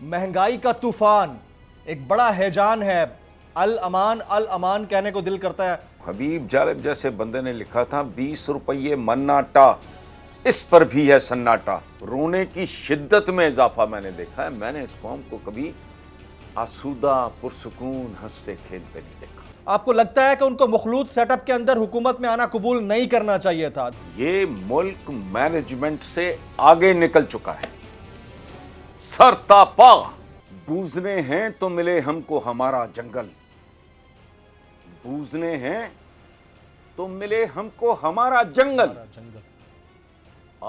महंगाई का तूफान एक बड़ा हैजान है। अल अमान कहने को दिल करता है। हबीब जालिब जैसे बंदे ने लिखा था 20 रुपये मन्नाटा, इस पर भी है सन्नाटा। रोने की शिद्दत में इजाफा मैंने देखा है। मैंने इस कौम को कभी आसूदा पुरसुकून हंसते खेलते नहीं देखा। आपको लगता है कि उनको मखलूत सेटअप के अंदर हुकूमत में आना कबूल नहीं करना चाहिए था? ये मुल्क मैनेजमेंट से आगे निकल चुका है। सरतापा बूझने हैं तो मिले हमको हमारा जंगल, बूझने हैं तो मिले हमको हमारा जंगल,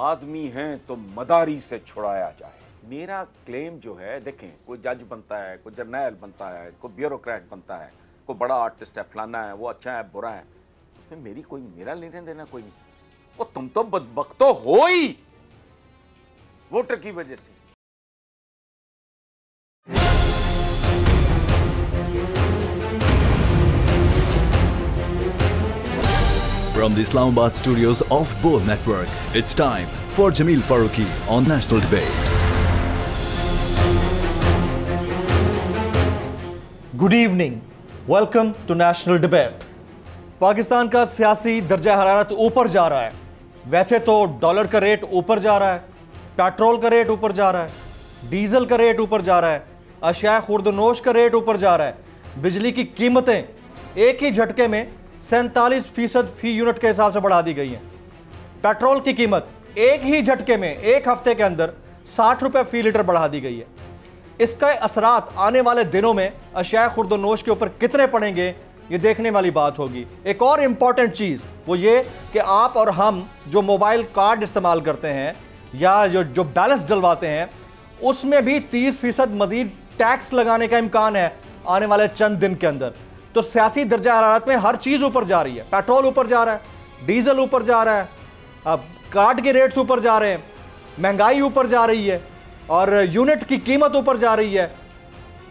आदमी हैं तो मदारी से छुड़ाया जाए। मेरा क्लेम जो है, देखें, कोई जज बनता है, कोई जर्नैल बनता है, कोई ब्यूरोक्रेट बनता है, कोई बड़ा आर्टिस्ट है, फलाना है, वो अच्छा है बुरा है, उसमें मेरा लेने देना कोई नहीं। वो तुम तो बदबख्त तो हो ही वोटर की वजह से। From the Islamabad studios of Bol Network, it's time for Jameel Farooqi on National Debate. Good evening, welcome to national debate. Pakistan का सियासी दर्जा हरारत ऊपर जा रहा है। वैसे तो डॉलर का रेट ऊपर जा रहा है, पेट्रोल का रेट ऊपर जा रहा है, डीजल का रेट ऊपर जा रहा है, अशिया खुर्दनोश का रेट ऊपर जा रहा है, बिजली की कीमतें एक ही झटके में 47% फी यूनिट के हिसाब से बढ़ा दी गई हैं। पेट्रोल की कीमत एक ही झटके में एक हफ्ते के अंदर 60 रुपए फी लीटर बढ़ा दी गई है। इसका असरात आने वाले दिनों में अशिया खुर्दनोश के ऊपर कितने पड़ेंगे, ये देखने वाली बात होगी। एक और इंपॉर्टेंट चीज वो ये कि आप और हम जो मोबाइल कार्ड इस्तेमाल करते हैं या जो बैलेंस डलवाते हैं, उसमें भी 30% मजीद टैक्स लगाने का इम्कान है आने वाले चंद दिन के अंदर। तो सियासी दर्जा हरारत में हर चीज ऊपर जा रही है। पेट्रोल ऊपर जा रहा है, डीजल ऊपर जा रहा है, अब कार्ड के रेट्स ऊपर जा रहे हैं, महंगाई ऊपर जा रही है और यूनिट की कीमत ऊपर जा रही है।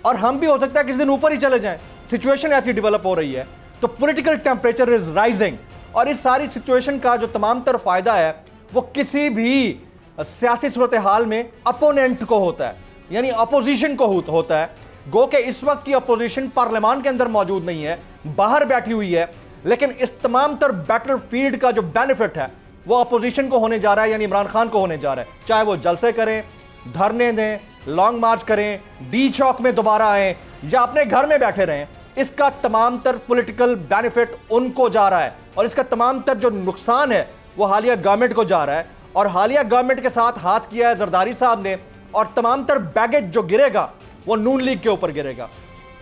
और हम भी हो सकता है किसी दिन ऊपर ही चले जाएं। सिचुएशन ऐसी डेवलप हो रही है, तो पॉलिटिकल टेम्परेचर इज राइजिंग। और इस सारी सिचुएशन का जो तमाम तर फायदा है वो किसी भी सियासी सूरत हाल में अपोनेंट को होता है, यानी अपोजिशन को होता है। गो के इस वक्त की अपोजिशन पार्लियामान के अंदर मौजूद नहीं है, बाहर बैठी हुई है, लेकिन इस तमाम तर बैटल फील्ड का जो बेनिफिट है वो अपोजिशन को होने जा रहा है, यानी इमरान खान को होने जा रहा है। चाहे वो जलसे करें, धरने दें, लॉन्ग मार्च करें, डी चौक में दोबारा आए या अपने घर में बैठे रहें, इसका तमाम तर पॉलिटिकल बेनिफिट उनको जा रहा है। और इसका तमाम तर जो नुकसान है वो हालिया गवर्नमेंट को जा रहा है। और हालिया गवर्नमेंट के साथ हाथ किया है जरदारी साहब ने, और तमाम तर बैगेज जो गिरेगा वो नून लीग के ऊपर गिरेगा।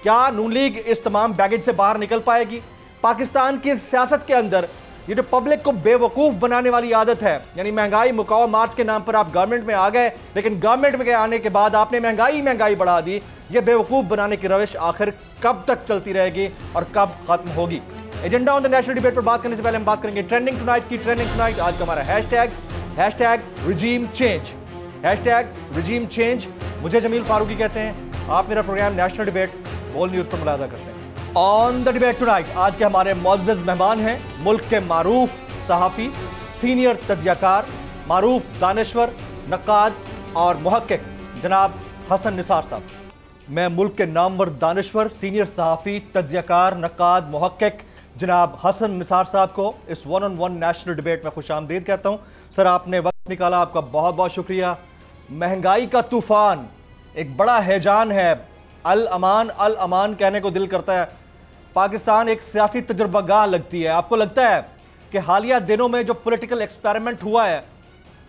क्या नून लीग इस तमाम बैगेज से बाहर निकल पाएगी? पाकिस्तान की सियासत के अंदर ये जो पब्लिक को बेवकूफ बनाने वाली आदत है, यानी महंगाई मुकाओ मार्च के नाम पर आप गवर्नमेंट में आ गए, लेकिन गवर्नमेंट में आने के बाद आपने महंगाई बढ़ा दी। ये बेवकूफ बनाने की रविश आखिर कब तक चलती रहेगी और कब खत्म होगी? Agenda on the national debate पर बात करने से पहले हम बात करेंगे ट्रेंडिंग टुनाइट की। ट्रेंडिंग टुनाइट आज का हमारा hashtag regime change. Hashtag regime change. मुझे जमील फारूकी कहते हैं। आप मेरा प्रोग्राम नेशनल डिबेट बोल न्यूज पर मुलाजा करते हैं। ऑन द डिबेट टुनाइट आज के हमारे मुअज़्ज़ज़ मेहमान हैं मुल्क के मारूफ सहाफ़ी, सीनियर तज्ज़ियाकार, मारूफ दानिश्वर, नक़ाद और मुहक्किक जनाब हसन निसार साहब। मैं मुल्क के नामवर दानिश्वर, सीनियर सहाफ़ी, तज्ज़ियाकार, नक़ाद, मुहक्किक जनाब हसन निसार साहब को इस 1-on-1 नेशनल डिबेट में खुशामदीद कहता हूँ। सर, आपने वक्त निकाला, आपका बहुत बहुत शुक्रिया। महंगाई का तूफान एक बड़ा हैजान है। अल अमान कहने को दिल करता है। पाकिस्तान एक सियासी तजुर्बागाह लगती है। आपको लगता है कि हालिया दिनों में जो पॉलिटिकल एक्सपेरिमेंट हुआ है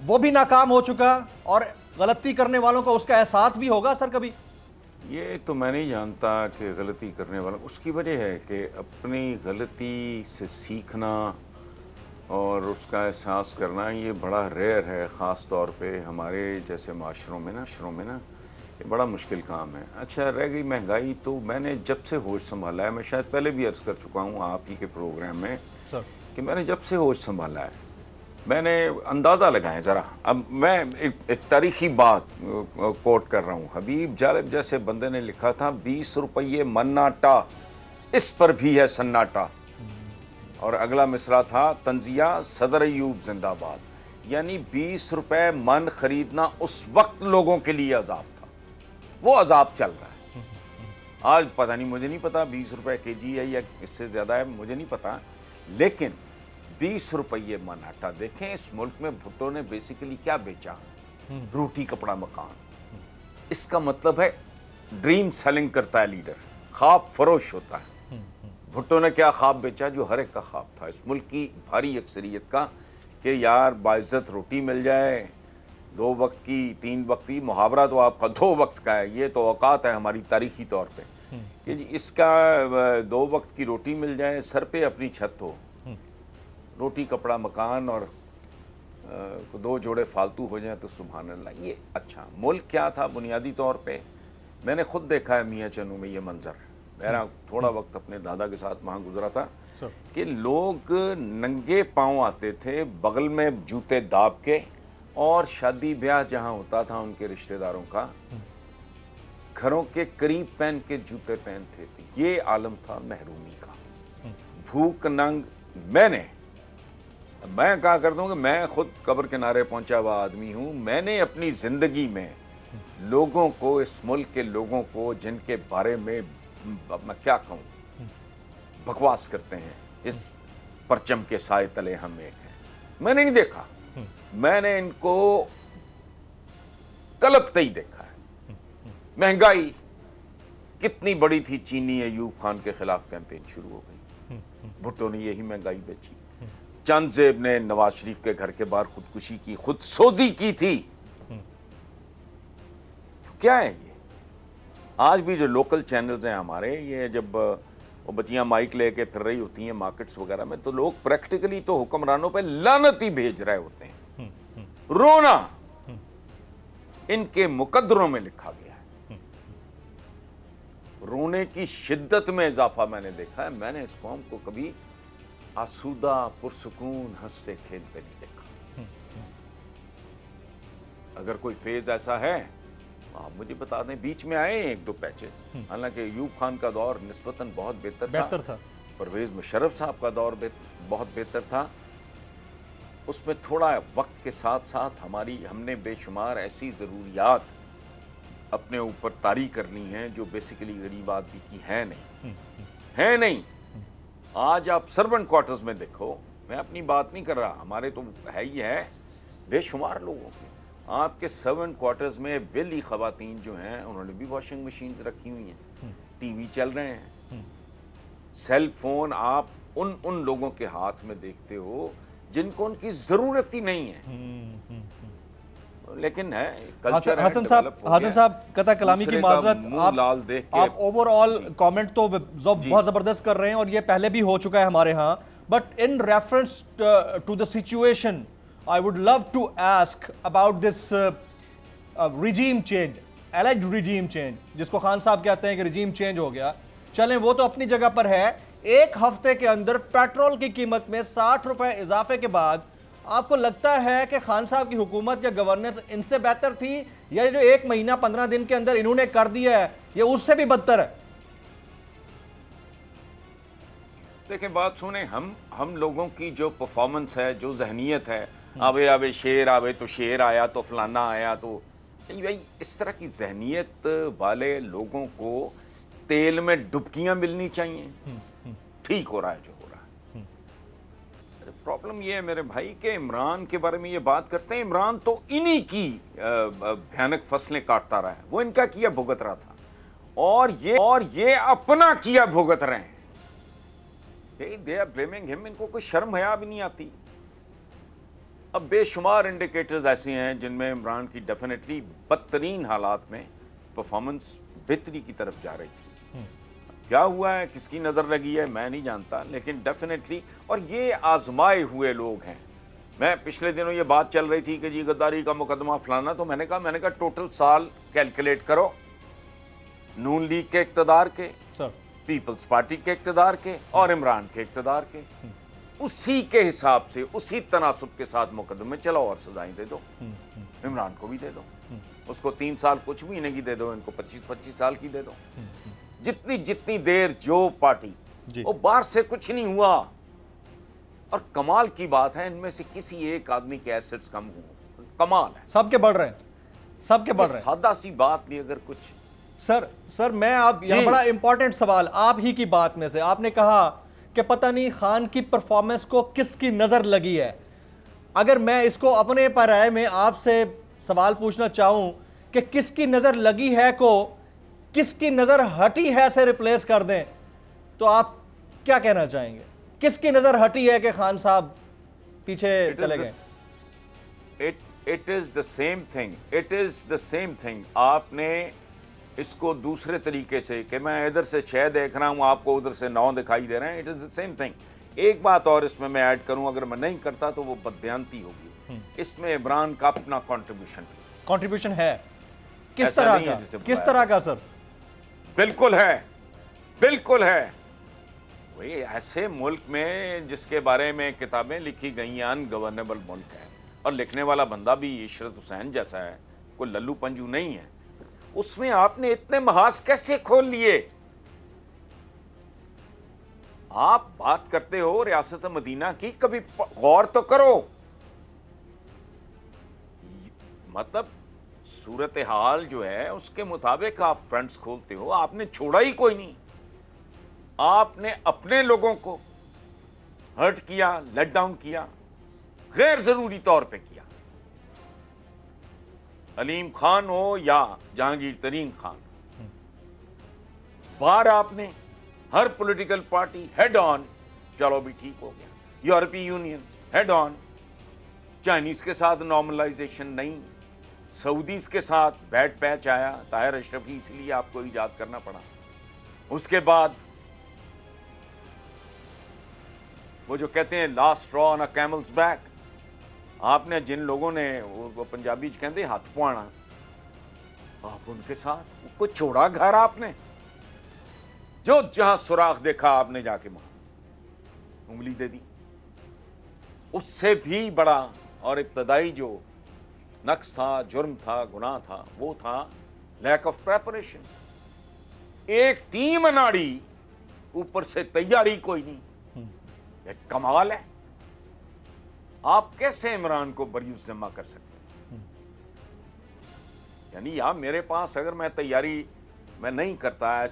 वो भी नाकाम हो चुका, और गलती करने वालों को उसका एहसास भी होगा? सर, कभी ये तो मैं नहीं जानता कि गलती करने वाला, उसकी वजह है कि अपनी गलती से सीखना और उसका एहसास करना ये बड़ा रेयर है। ख़ास तौर पे हमारे जैसे माशरों में ना ये बड़ा मुश्किल काम है। अच्छा, रह गई महंगाई, तो मैंने जब से होश संभाला है, मैं शायद पहले भी अर्ज़ कर चुका हूँ आप ही के प्रोग्राम में सर कि मैंने जब से होश संभाला है, मैंने अंदाज़ा लगाएं ज़रा। अब मैं एक तारीख़ी बात कोट कर रहा हूँ। हबीब जालिब जैसे बंदे ने लिखा था 20 रुपये मन्नाटा, इस पर भी है सन्नाटा। और अगला मिसरा था तंजिया सदर अयूब जिंदाबाद, यानी 20 रुपए मन खरीदना उस वक्त लोगों के लिए अजाब था वो अजाब चल रहा है। आज पता नहीं, मुझे नहीं पता 20 रुपए केजी है या इससे ज़्यादा है, मुझे नहीं पता, लेकिन 20 रुपये मन आटा। देखें इस मुल्क में भुट्टो ने बेसिकली क्या बेचा, रोटी कपड़ा मकान। इसका मतलब है ड्रीम सेलिंग करता है लीडर, ख्वाब फरोश होता है। भुट्टो ने क्या ख्वाब बेचा जो हर एक का ख्वाब था इस मुल्क की भारी अक्सरियत का, कि यार बाइज्जत रोटी मिल जाए, 2 वक्त की 3 वक्त की, मुहावरा तो आपका 2 वक्त का है, ये तो औकात है हमारी तारीखी तौर पे कि जी इसका 2 वक्त की रोटी मिल जाए, सर पे अपनी छत हो, रोटी कपड़ा मकान और 2 जोड़े फालतू हो जाए तो सुभान अल्लाह। ये अच्छा मुल्क क्या था बुनियादी तौर पे, मैंने खुद देखा है मियाँ चनू में ये मंजर। मेरा थोड़ा वक्त अपने दादा के साथ वहाँ गुजरा था कि लोग नंगे पांव आते थे, बगल में जूते दाब के, और शादी ब्याह जहाँ होता था उनके रिश्तेदारों का, घरों के करीब पहन के जूते पहनते थे। ये आलम था महरूमी का, भूख नंग। मैं कहा करता हूँ कि मैं खुद कब्र किनारे पहुंचा हुआ आदमी हूँ। मैंने अपनी जिंदगी में लोगों को, इस मुल्क के लोगों को जिनके बारे में मैं क्या कहूँ बकवास करते हैं, इस परचम के साए तले हम एक हैं, मैंने नहीं देखा। मैंने इनको तलबते ही देखा है। महंगाई कितनी बड़ी थी, चीनी अयूब खान के खिलाफ कैंपेन शुरू हो गई, भुट्टो ने यही महंगाई बेची। चंदजेब ने नवाज शरीफ के घर के बाहर खुदकुशी की, खुद सोजी की थी। क्या है ये? आज भी जो लोकल चैनल्स हैं हमारे, ये जब वो बच्चियां माइक लेके फिर रही होती हैं मार्केट्स वगैरह में, तो लोग प्रैक्टिकली तो हुक्मरानों पे लानत ही भेज रहे होते हैं। रोना इनके मुकद्दरों में लिखा गया है। रोने की शिद्दत में इजाफा मैंने देखा है। मैंने इस कौम को कभी आसूदा पुरसुकून हंसते खेलते नहीं देखा। अगर कोई फेज ऐसा है आप मुझे बता दें। बीच में आए 1-2 पैचेस, हालांकि अयूब खान का दौर निस्बतन बहुत बेहतर था। परवेज मुशर्रफ साहब का दौर बहुत बेहतर था। उसमें थोड़ा वक्त के साथ साथ हमने बेशुमार ऐसी ज़रूरियात अपने ऊपर तारी करनी है जो बेसिकली गरीब आदमी की है नहीं। आज आप सर्वेंट क्वार्टर्स में देखो, मैं अपनी बात नहीं कर रहा, हमारे तो है ही है, बेशुमार लोगों के आपके सर्वेंट क्वार्टर्स में वेली ख़वातीन जो हैं उन्होंने भी वॉशिंग मशीन्स रखी हुई हैं, टीवी चल रहे हैं, सेल फोन आप उन लोगों के हाथ में देखते हो जिनको उनकी ज़रूरत ही नहीं है। लेकिन है कल्चर। हसन साहब कता कलामी की माजरत, आप ओवरऑल कमेंट तो बहुत जबरदस्त कर रहे हैं और ये पहले भी हो चुका है हमारे यहाँ, but in reference to the situation I would love to ask about this regime change, alleged regime change, जिसको खान साहब कहते हैं कि regime change हो गया। चलें वो तो अपनी जगह पर है। 1 हफ्ते के अंदर पेट्रोल की कीमत में 60 रुपए इजाफे के बाद आपको लगता है कि खान साहब की हुकूमत या गवर्नेंस इनसे बेहतर थी, या जो 1 महीना 15 दिन के अंदर इन्होंने कर दिया है ये उससे भी बदतर है? देखें बात सुने, हम लोगों की जो परफॉर्मेंस है, जो जहनीत है, आवे शेर आवे तो शेर आया तो फलाना आया, तो भाई इस तरह की जहनीत वाले लोगों को तेल में डुबकियां मिलनी चाहिए। ठीक हो रहा है जो हो रहा है। प्रॉब्लम ये है मेरे भाई कि इमरान के बारे में ये बात करते हैं, इमरान तो इन्हीं की भयानक फसलें काटता रहा है, वो इनका किया भुगत रहा था, और ये अपना किया भुगत रहे हैं। They are blaming him. इनको कोई शर्म हया भी नहीं आती। अब बेशुमार इंडिकेटर्स ऐसे हैं जिनमें इमरान की डेफिनेटली बदतरीन हालात में परफॉर्मेंस बेहतरी की तरफ जा रही थी। क्या हुआ है, किसकी नज़र लगी है, मैं नहीं जानता, लेकिन डेफिनेटली, और ये आजमाए हुए लोग हैं। मैं पिछले दिनों ये बात चल रही थी कि जी गद्दारी का मुकदमा फलाना, तो मैंने कहा टोटल साल कैलकुलेट करो, नून लीग के इक़्तिदार के, पीपल्स पार्टी के इक़्तिदार के और इमरान के इक़्तिदार के, उसी के हिसाब से, उसी तनासुब के साथ मुकदमे चलाओ और सजाएं दे दो। इमरान को भी दे दो, उसको 3 साल कुछ महीने की दे दो, इनको 25-25 साल की दे दो। जितनी देर जो पार्टी, वो बाहर से कुछ नहीं हुआ। और कमाल की बात है, इनमें से किसी एक आदमी के एसेट्स कम हुए, कमाल है। सबके बढ़ रहे हैं, सबके बढ़ रहे हैं। सादा सी बात भी अगर कुछ सर मैं आप यहाँ बड़ा इंपॉर्टेंट सवाल आप ही की बात में से आपने कहा कि पता नहीं खान की परफॉर्मेंस को किसकी नजर लगी है। अगर मैं इसको अपने पराये में आपसे सवाल पूछना चाहूं कि किसकी नजर लगी है को किसकी नजर हटी है से रिप्लेस कर दें, तो आप क्या कहना चाहेंगे? किसकी नजर हटी है कि खान साहब पीछे चले गए? It is the same thing, it is the same thing. आपने इसको दूसरे तरीके से कि मैं इधर से 6 देख रहा हूं, आपको उधर से 9 दिखाई दे रहे हैं, it is the same thing. एक बात और इसमें मैं ऐड करूं, अगर मैं नहीं करता तो वो बदयांती होगी। इसमें इमरान का अपना कंट्रीब्यूशन है। किस तरह का? किस तरह का सर? बिल्कुल है, बिल्कुल है। वही ऐसे मुल्क में जिसके बारे में किताबें लिखी गई हैं, अनगवर्नेबल मुल्क है, और लिखने वाला बंदा भी इशरत हुसैन जैसा है, कोई लल्लू पंजू नहीं है, उसमें आपने इतने महाज कैसे खोल लिए? आप बात करते हो रियासत मदीना की, कभी गौर तो करो। मतलब सूरत हाल जो है उसके मुताबिक आप फ्रंट्स खोलते हो। आपने छोड़ा ही कोई नहीं। आपने अपने लोगों को हर्ट किया, लेट डाउन किया, गैर जरूरी तौर पे किया। अलीम खान हो या जहांगीर तरीन खान, बार आपने हर पॉलिटिकल पार्टी हेड ऑन, चलो भी ठीक हो गया। यूरोपीय यूनियन हेड ऑन, चाइनीज के साथ नॉर्मलाइजेशन नहीं, सऊदीज के साथ बैड पैच आया, ताहिर अशरफी इसलिए आपको इजाद करना पड़ा। उसके बाद वो जो कहते हैं last straw on a camel's back, आपने जिन लोगों ने वो पंजाबी कहते हाथ पाना, आप उनके साथ को छोड़ा घर, आपने जो जहां सुराख देखा आपने जाके वहां उंगली दे दी। उससे भी बड़ा और इब्तदाई जो नक्स था, जुर्म था, गुनाह था, वो था लैक ऑफ प्रेपरेशन। एक टीम अनाड़ी, ऊपर से तैयारी कोई नहीं। ये कमाल है। आप कैसे इमरान को बरयूस जमा कर सकते हैं? यानी यार मेरे पास अगर मैं तैयारी मैं नहीं करता है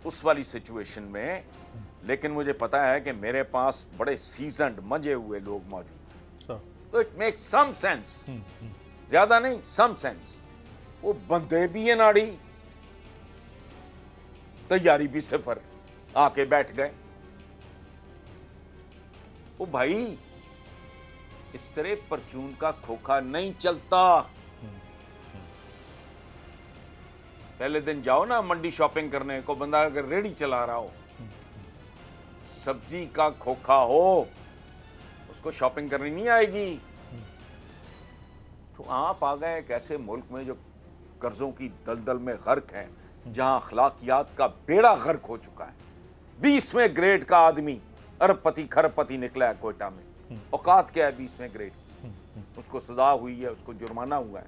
उस वाली सिचुएशन में, लेकिन मुझे पता है कि मेरे पास बड़े सीजन्ड मजे हुए लोग मौजूद हैं, तो इट मेक्स सम सेंस, ज्यादा नहीं, सम सेंस। वो बंदे भी ये नाड़ी, तैयारी भी सिफर, आके बैठ गए। ओ भाई, इस तरह परचून का खोखा नहीं चलता। पहले दिन जाओ ना मंडी शॉपिंग करने को, बंदा अगर रेडी चला रहा हो, सब्जी का खोखा हो, उसको शॉपिंग करनी नहीं आएगी। तो आप आ गए एक ऐसे मुल्क में जो कर्जों की दलदल में गर्क है, जहां अखलाकियात का बेड़ा गर्क हो चुका है। 20वें ग्रेड का आदमी अरबपति खरबपति निकला है कोयटा में। औकात क्या है 20वें ग्रेड? उसको सजा हुई है, उसको जुर्माना हुआ है।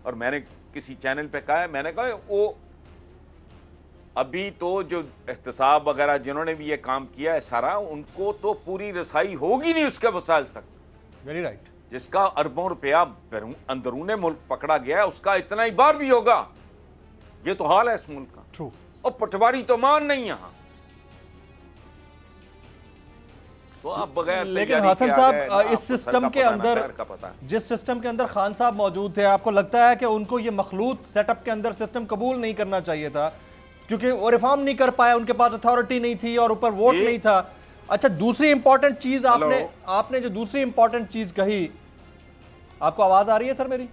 और मैंने किसी चैनल पे कहा है, मैंने कहा वो अभी तो जो एहतसाब वगैरह जिन्होंने भी ये काम किया है सारा, उनको तो पूरी रसाई होगी नहीं उसके वसाइल तक। Very right. जिसका अरबों रुपया अंदरूने मुल्क पकड़ा गया है, उसका इतना ही बार भी होगा। ये तो हाल है इस मुल्क का। ट्रू। और पटवारी तो मान नहीं यहां। तो आप बगैर, लेकिन हसन साहब, इस सिस्टम के अंदर, जिस सिस्टम के अंदर खान साहब मौजूद थे, आपको लगता है कि उनको ये मखलूत सेटअप के अंदर सिस्टम कबूल नहीं करना चाहिए था, क्योंकि वो रिफॉर्म नहीं कर पाया, उनके पास अथॉरिटी नहीं थी और ऊपर वोट नहीं था? अच्छा, दूसरी इंपॉर्टेंट चीज आपने जो दूसरी इंपॉर्टेंट चीज कही, आपको आवाज आ रही है सर मेरी?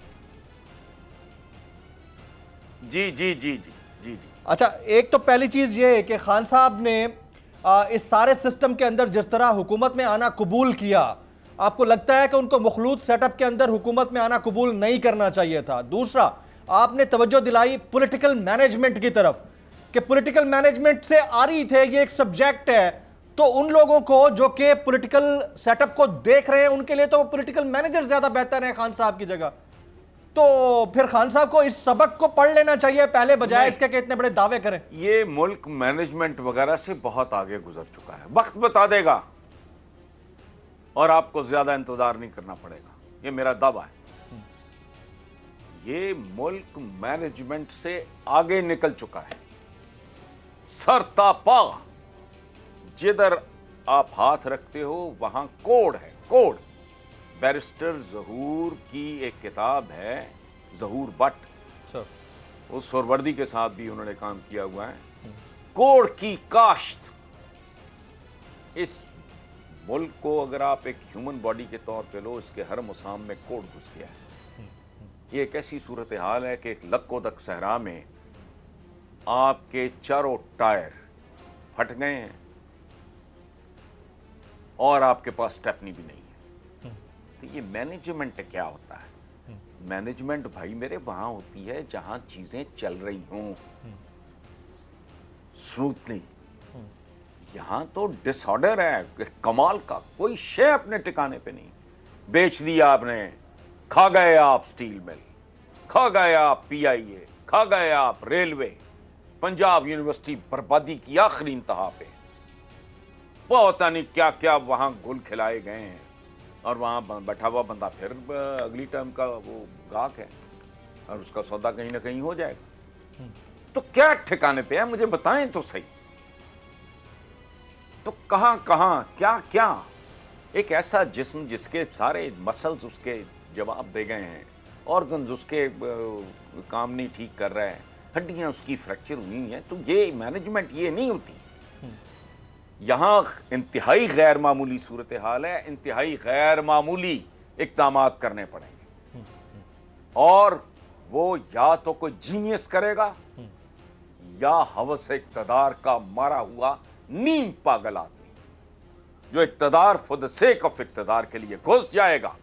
जी जी जी जी जी। अच्छा, एक तो पहली चीज ये है कि खान साहब ने इस सारे सिस्टम के अंदर जिस तरह हुकूमत में आना कबूल किया, आपको लगता है कि उनको मखलूत सेटअप के अंदर हुकूमत में आना कबूल नहीं करना चाहिए था? दूसरा, आपने तवज्जो दिलाई पॉलिटिकल मैनेजमेंट की तरफ, कि पॉलिटिकल मैनेजमेंट से आ रही थे, ये एक सब्जेक्ट है, तो उन लोगों को जो कि पॉलिटिकल सेटअप को देख रहे हैं, उनके लिए तो पॉलिटिकल मैनेजर ज्यादा बेहतर है खान साहब की जगह। तो फिर खान साहब को इस सबक को पढ़ लेना चाहिए पहले, बजाय इसके कि इतने बड़े दावे करें। ये मुल्क मैनेजमेंट वगैरह से बहुत आगे गुजर चुका है, वक्त बता देगा और आपको ज्यादा इंतजार नहीं करना पड़ेगा, ये मेरा दावा है। ये मुल्क मैनेजमेंट से आगे निकल चुका है। सरतापा जिधर आप हाथ रखते हो वहां कोड है, कोड। बैरिस्टर जहूर की एक किताब है, जहूर बट, सर उस सोहरवर्दी के साथ भी उन्होंने काम किया हुआ है। कोड की काश्त। इस मुल्क को अगर आप एक ह्यूमन बॉडी के तौर पे लो, इसके हर मुसाम में कोड घुस गया है। ये एक ऐसी सूरत हाल है कि एक लक्कोदक सहरा में आपके चारों टायर फट गए हैं और आपके पास स्टेपनी भी नहीं है। तो ये मैनेजमेंट क्या होता है? मैनेजमेंट भाई मेरे वहां होती है जहां चीजें चल रही हों स्मूथली। यहां तो डिसऑर्डर है कमाल का, कोई शे अपने ठिकाने पे नहीं। बेच दिया आपने, खा गए आप स्टील मिल, खा गए आप पीआईए, खा गए आप रेलवे, पंजाब यूनिवर्सिटी बर्बादी की आखिरी इंतहा पे। पता नहीं क्या क्या वहां गुल खिलाए गए हैं और वहां बैठा हुआ बंदा फिर अगली टर्म का वो गाहक है और उसका सौदा कहीं ना कहीं हो जाएगा। तो क्या ठिकाने पे है मुझे बताएं तो सही। तो कहां कहां क्या क्या एक ऐसा जिस्म जिसके सारे मसल्स उसके जवाब दे गए हैं, ऑर्गन्स उसके काम नहीं ठीक कर रहा है, हड्डियां उसकी फ्रैक्चर हुई हैं। तो ये मैनेजमेंट ये नहीं होती। यहां इंतहाई गैर मामूली सूरत हाल है, इंतहाई गैर मामूली इक़दामात करने पड़ेंगे और वो या तो कोई जीनियस करेगा या हवस इक़्तिदार का मारा हुआ नीम पागल आदमी जो इक़्तिदार फॉर द सेक ऑफ इक़्तिदार के लिए घुस जाएगा,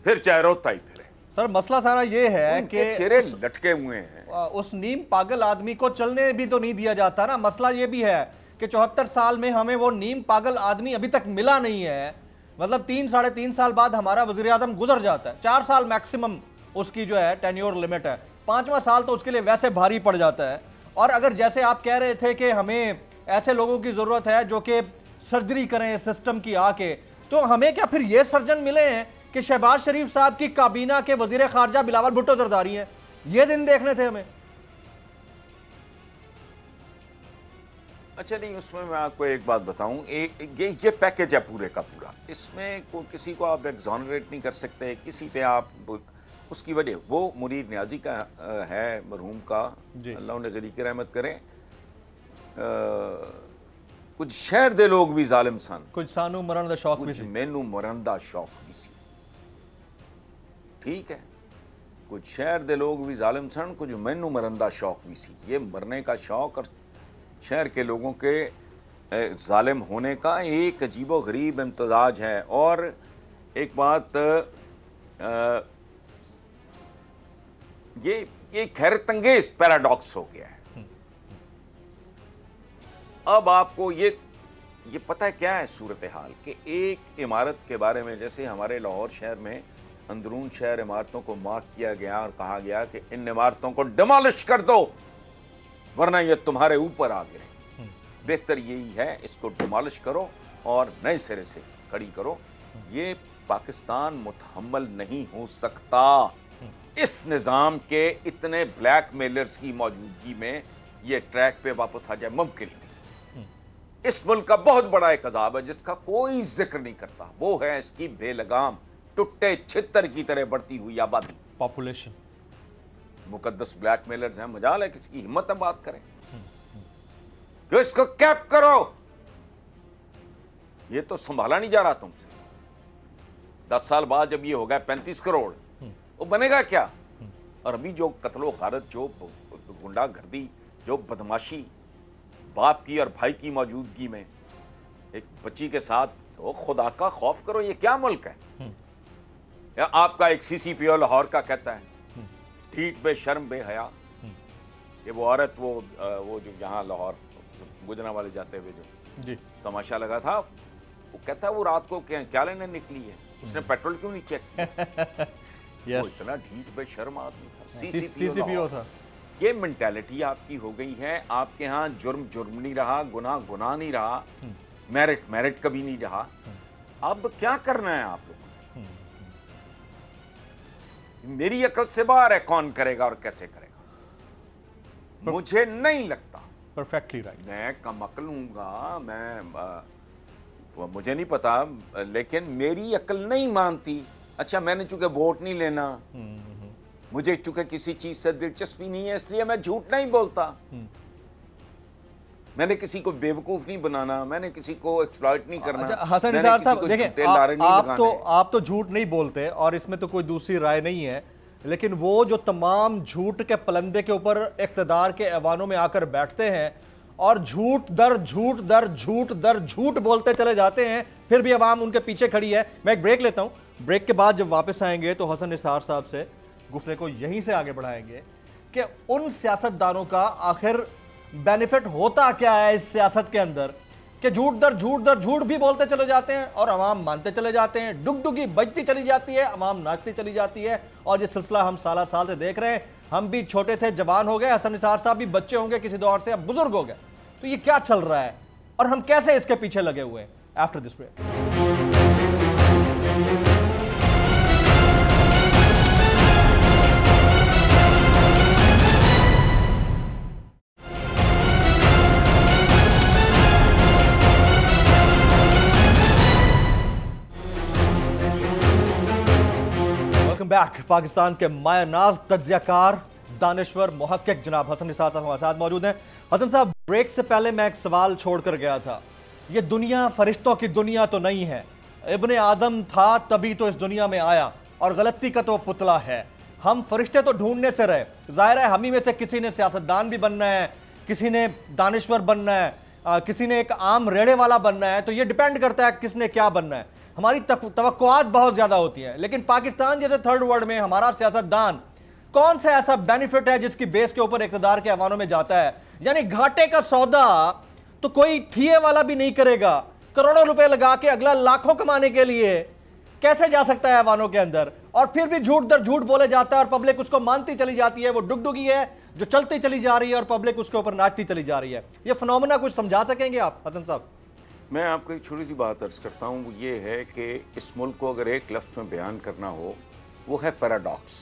फिर चाहे रोता ही फिरे। सर मसला सारा ये है कि चेहरे लटके हुए हैं। उस नीम पागल आदमी को चलने भी तो नहीं दिया जाता ना। मसला ये भी है कि 74 साल में हमें वो नीम पागल आदमी अभी तक मिला नहीं है। मतलब 3-3.5 साल बाद हमारा वजीर आजम गुजर जाता है, 4 साल मैक्सिमम उसकी जो है टेन्योर लिमिट है, 5वां साल तो उसके लिए वैसे भारी पड़ जाता है। और अगर जैसे आप कह रहे थे कि हमें ऐसे लोगों की जरूरत है जो कि सर्जरी करें सिस्टम की आके, तो हमें क्या फिर ये सर्जन मिले हैं कि शहबाज शरीफ साहब की काबीना के वजीर खारजा बिलावल भुट्टो जरदारी हैं? ये दिन देखने थे हमें। अच्छा नहीं, उसमें मैं आपको एक बात बताऊं, ये पैकेज है पूरे का पूरा। इसमें किसी को आप एग्जॉनरेट नहीं कर सकते, किसी पे आप उसकी वजह वो मुनीर नियाजी का है मरहूम का, अल्लाह उन्हें गरीक रहमत करें। कुछ शहर दे लोग भी जालिम सन, कुछ सानू मरण दा शौक भी कुछ सी। मैनू मरण दा शौक भी सी। ठीक है, कुछ शहर दे लोग भी जालिम सन, कुछ मैनू मरण दा शौक भी सी। ये मरने का शौक और शहर के लोगों के जालिम होने का एक अजीबो गरीब इम्तजाज है। और एक बात, ये हैरतअंगेज पैराडॉक्स हो गया है। अब आपको ये पता है क्या है सूरत हाल कि एक इमारत के बारे में, जैसे हमारे लाहौर शहर में अंदरून शहर इमारतों को मार्क किया गया और कहा गया कि इन इमारतों को डिमोलिश कर दो वरना ये तुम्हारे ऊपर आ गिरेंगी। बेहतर यही है इसको डिमोलिश करो और नए सिरे से खड़ी करो। ये पाकिस्तान मुतहम्मल नहीं हो सकता। इस निज़ाम के इतने ब्लैक मेलर्स की मौजूदगी में ये ट्रैक पे वापस आ जाए मुमकिन नहीं। इस मुल्क का बहुत बड़ा एक अजाब है जिसका कोई जिक्र नहीं करता, वो है इसकी बेलगाम टुट्टे छितर की तरह बढ़ती हुई आबादी, पॉपुलेशन। मुकद्दस ब्लैक मेलर्स हैं, मजाल है किसकी हिम्मत है बात करें कि इसको कैप करो। ये तो संभाला नहीं जा रहा तुमसे। 10 साल बाद जब ये होगा 35 करोड़, वो बनेगा क्या? और अभी जो कत्लो गारत, जो गुंडागर्दी, जो बदमाशी बाप की और भाई की मौजूदगी में एक बच्ची के साथ, तो खुदा का खौफ करो। ये क्या मुल्क है? या आपका एक सीसीपीओ लाहौर का कहता है ढीठ बेशर्म बेहया। ये वो औरत वो जो यहाँ लाहौर गुजरांवाले जाते हुए जो तमाशा लगा था, वो कहता है वो रात को क्या लेने निकली है, उसने पेट्रोल क्यों नहीं चेक किया? वो इतना ढीठ बेशर्म आदमी था, सीसीपीओ था। ये मेंटालिटी आपकी हो गई है। आपके यहाँ जुर्म जुर्म नहीं रहा, गुनाह गुनाह नहीं रहा, मेरिट मेरिट कभी नहीं रहा। अब क्या करना है आप लोगों ने? मेरी अकल से बाहर है कौन करेगा और कैसे करेगा। मुझे नहीं लगता। Perfectly right. मैं कम अकल हूँगा, मैं मुझे नहीं पता, लेकिन मेरी अकल नहीं मानती। अच्छा, मैंने चूंकि वोट नहीं लेना, मुझे चूंकि किसी चीज से दिलचस्पी नहीं है, इसलिए मैं झूठ नहीं बोलता। मैंने किसी को बेवकूफ नहीं बनाना, मैंने किसी को एक्सप्लॉइट नहीं करना। अच्छा, हसन मैंने निसार किसी साहब को देखिए, झूठे लारे नहीं लगाने। आप तो झूठ नहीं बोलते और इसमें तो कोई दूसरी राय नहीं है, लेकिन वो जो तमाम झूठ के पलंदे के ऊपर इख्तिदार के ऐवानों में आकर बैठते हैं और झूठ दर झूठ दर झूठ दर झूठ बोलते चले जाते हैं, फिर भी अवाम उनके पीछे खड़ी है। मैं एक ब्रेक लेता हूं, ब्रेक के बाद जब वापस आएंगे तो हसन निसार साहब से गुफ्तगू को यहीं से आगे बढ़ाएंगे कि उन सियासतदानों का आखिर बेनिफिट होता क्या है इस सियासत के अंदर कि झूठ दर झूठ भी बोलते चले जाते हैं और अवाम मानते चले जाते हैं, डुगडुगी बजती चली जाती है, अवाम नाचती चली जाती है। और ये सिलसिला हम साल से देख रहे हैं। हम भी छोटे थे, जवान हो गए, हसन निसार साहब भी बच्चे होंगे किसी दौर से, अब बुजुर्ग हो गए। तो ये क्या चल रहा है और हम कैसे इसके पीछे लगे हुए हैं? After this break. Back. Pakistan के मायनाज तज्जियाकार, दानिश्वर, मुहक्किक जनाब हसन निसार साहब हमारे साथ मौजूद हैं। हसन साहब, ब्रेक से पहले मैं एक सवाल छोड़कर गया था। ये दुनिया फरिश्तों की दुनिया तो नहीं है। इब्ने आदम था तभी तो इस दुनिया में आया और गलती का तो पुतला है। हम फरिश्ते तो ढूंढने से रहे, जाहिर है हम ही में से किसी ने सियासतदान भी बनना है, किसी ने दानिश्वर बनना है, किसी ने एक आम रेड़े वाला बनना है। तो ये डिपेंड करता है किसने क्या बनना है। हमारी तवक्कुआत बहुत ज्यादा होती हैं, लेकिन पाकिस्तान जैसे थर्ड वर्ल्ड में हमारा सियासतदान कौन सा ऐसा बेनिफिट है जिसकी बेस के ऊपर इक़्तिदार के ऐवानों में जाता है? यानी घाटे का सौदा तो कोई ठिए वाला भी नहीं करेगा। करोड़ों रुपए लगा के अगला लाखों कमाने के लिए कैसे जा सकता है ऐवानों के अंदर? और फिर भी झूठ दर झूठ बोले जाता है और पब्लिक उसको मानती चली जाती है। वो डुगडुगी है जो चलती चली जा रही है और पब्लिक उसके ऊपर नाचती चली जा रही है। ये फिनोमेना कुछ समझा सकेंगे आप हसन साहब? मैं आपको एक छोटी सी बात अर्ज करता हूँ। वो ये है कि इस मुल्क को अगर एक लफ्ज़ में बयान करना हो, वो है पैराडॉक्स।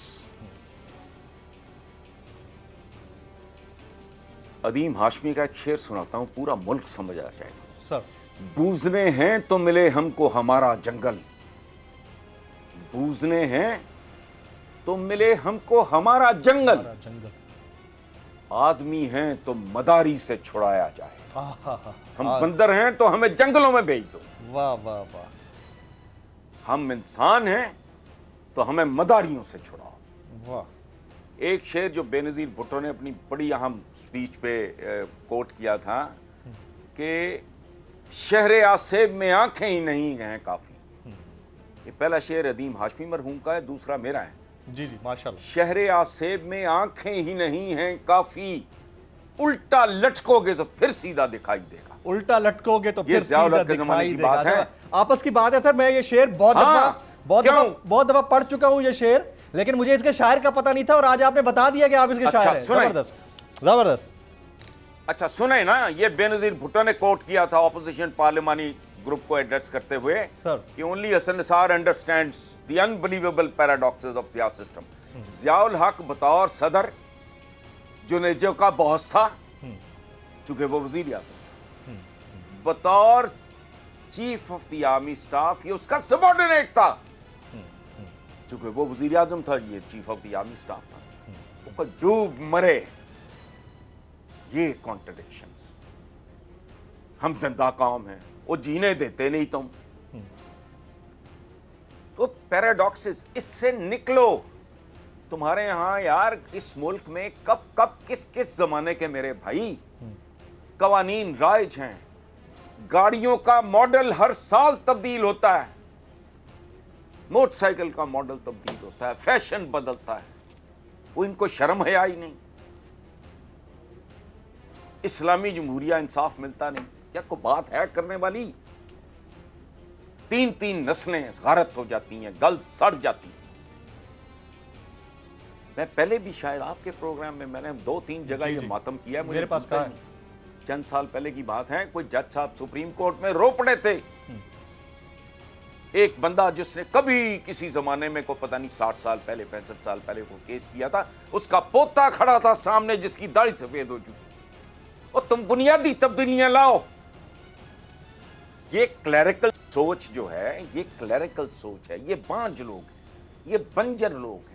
अदीम हाशमी का एक शेर सुनाता हूँ, पूरा मुल्क समझ आ जाएगा। सर, बूझने हैं तो मिले हमको हमारा जंगल, बूझने हैं तो मिले हमको हमारा जंगल, आदमी हैं तो मदारी से छुड़ाया जाए, हम बंदर हैं तो हमें जंगलों में भेज दो। वाह वाह वाह। हम इंसान हैं तो हमें मदारियों से छुड़ाओ। वाह। एक शेर जो बेनज़ीर भुट्टो ने अपनी बड़ी अहम स्पीच पे कोट किया था कि शहरे आसेब में आंखें ही नहीं हैं काफ़ी। ये पहला शेर अदीम हाशमी मरहूम का है, दूसरा मेरा है। जी जी माशाल्लाह। शहरे आसेब में आंखें ही नहीं हैं काफ़ी, उल्टा लटकोगे तो फिर सीधा दिखाई देगा। उल्टा लटकोगे तो फिर सीधा दिखाई देगा। बात है। आपस की बात है सर। मैं ये शेर बहुत दफा पढ़ चुका हूं ये शेर, लेकिन मुझे इसके शायर का पता नहीं था और आज आपने बता दिया कि आप इसके शायर हैं। जबरदस्त जबरदस्त। अच्छा सुने ना, ये बेनज़ीर भुट्टो ने कोट किया था ऑपोजिशन पार्लियामानी ग्रुप को एड्रेस करते हुए कि only Hasan Nisar understands the unbelievable paradoxes of सियासी सिस्टम। ज़ियाउल हक बतौर सदर जुनेजो का बॉस था, चूंकि वो वजीर आज़म, बतौर chief of the army staff ये उसका सबऑर्डिनेट था, चूंकि वो वजीर आज़म था, ये chief of the army staff था। वो डूब मरे। ये कॉन्ट्रडिक्शंस। हम जिंदा कौम हैं, वो जीने देते नहीं तुम। तो पैराडॉक्सेस, इससे निकलो। तुम्हारे यहां यार इस मुल्क में कब कब किस किस जमाने के मेरे भाई कवानीन राइज हैं। गाड़ियों का मॉडल हर साल तब्दील होता है, मोटरसाइकिल का मॉडल तब्दील होता है, फैशन बदलता है। वो इनको शर्म है ही नहीं। इस्लामी जमहूरिया इंसाफ मिलता नहीं। क्या कोई बात है करने वाली? 3-3 नस्लें गारत हो जाती हैं, गल सड़ जाती हैं। मैं पहले भी शायद आपके प्रोग्राम में मैंने 2-3 जगह ये मातम किया, मुझे पास कहा है। चंद साल पहले की बात है, कोई जज साहब सुप्रीम कोर्ट में रो पड़े थे एक बंदा जिसने कभी किसी जमाने में को पता नहीं 60 साल पहले 65 साल पहले को केस किया था, उसका पोता खड़ा था सामने जिसकी दाढ़ी सफेद हो चुकी। और तुम बुनियादी तब्दीलियां लाओ। ये क्लैरिकल सोच जो है, ये क्लैरिकल सोच है। ये बांझ लोग हैं, ये बंजर लोग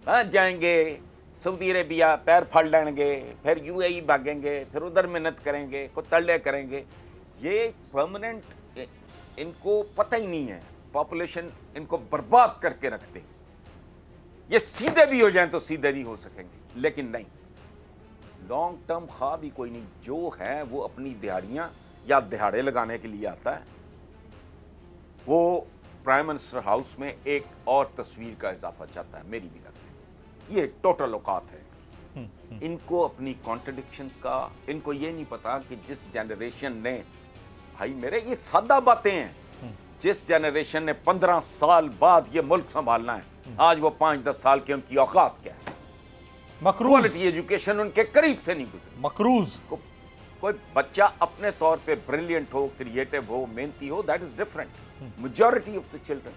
हैं। जाएंगे सऊदी अरेबिया, पैर फाड़ लेंगे, फिर यूएई भागेंगे, फिर उधर मेहनत करेंगे, को तल्ले करेंगे। ये परमानेंट, इनको पता ही नहीं है, पॉपुलेशन इनको बर्बाद करके रखते हैं। ये सीधे भी हो जाएं तो सीधे नहीं हो सकेंगे, लेकिन नहीं, लॉन्ग टर्म ख्वाब ही कोई नहीं। जो है वो अपनी दिहाड़ियां या दिहाड़े लगाने के लिए आता है। वो प्राइम मिनिस्टर हाउस में एक और तस्वीर का इजाफा चाहता है, मेरी भी लगता है। ये टोटल औकात है इनको अपनी कॉन्ट्रडिक्शंस का। इनको ये नहीं पता कि जिस जनरेशन ने, भाई मेरे ये सादा बातें हैं, जिस जनरेशन ने 15 साल बाद ये मुल्क संभालना है, आज वो 5-10 साल की उनकी औकात क्या है। क्वालिटी एजुकेशन उनके करीब से नहीं गुजरी। मकरूज कोई बच्चा अपने तौर पे ब्रिलियंट हो, क्रिएटिव हो, मेहनती हो, that is different. Majority of the children,